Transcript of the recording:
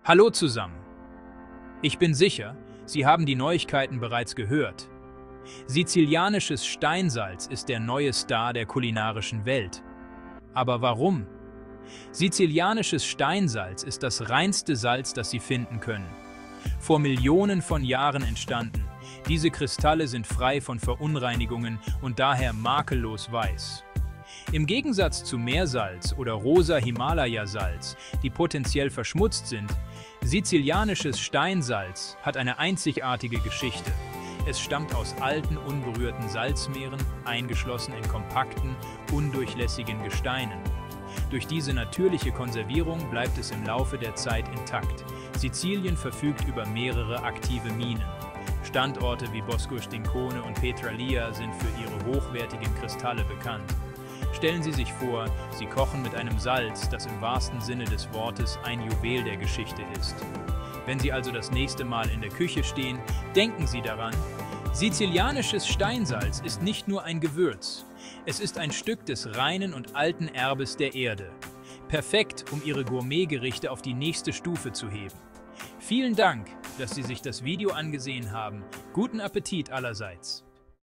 Hallo zusammen. Ich bin sicher, Sie haben die Neuigkeiten bereits gehört. Sizilianisches Steinsalz ist der neue Star der kulinarischen Welt. Aber warum? Sizilianisches Steinsalz ist das reinste Salz, das Sie finden können. Vor Millionen von Jahren entstanden. Diese Kristalle sind frei von Verunreinigungen und daher makellos weiß. Im Gegensatz zu Meersalz oder rosa Himalaya-Salz, die potenziell verschmutzt sind, sizilianisches Steinsalz hat eine einzigartige Geschichte. Es stammt aus alten, unberührten Salzmeeren, eingeschlossen in kompakten, undurchlässigen Gesteinen. Durch diese natürliche Konservierung bleibt es im Laufe der Zeit intakt. Sizilien verfügt über mehrere aktive Minen. Standorte wie Bosco Stincone und Petralia sind für ihre hochwertigen Kristalle bekannt. Stellen Sie sich vor, Sie kochen mit einem Salz, das im wahrsten Sinne des Wortes ein Juwel der Geschichte ist. Wenn Sie also das nächste Mal in der Küche stehen, denken Sie daran, sizilianisches Steinsalz ist nicht nur ein Gewürz. Es ist ein Stück des reinen und alten Erbes der Erde. Perfekt, um Ihre Gourmetgerichte auf die nächste Stufe zu heben. Vielen Dank, dass Sie sich das Video angesehen haben. Guten Appetit allerseits!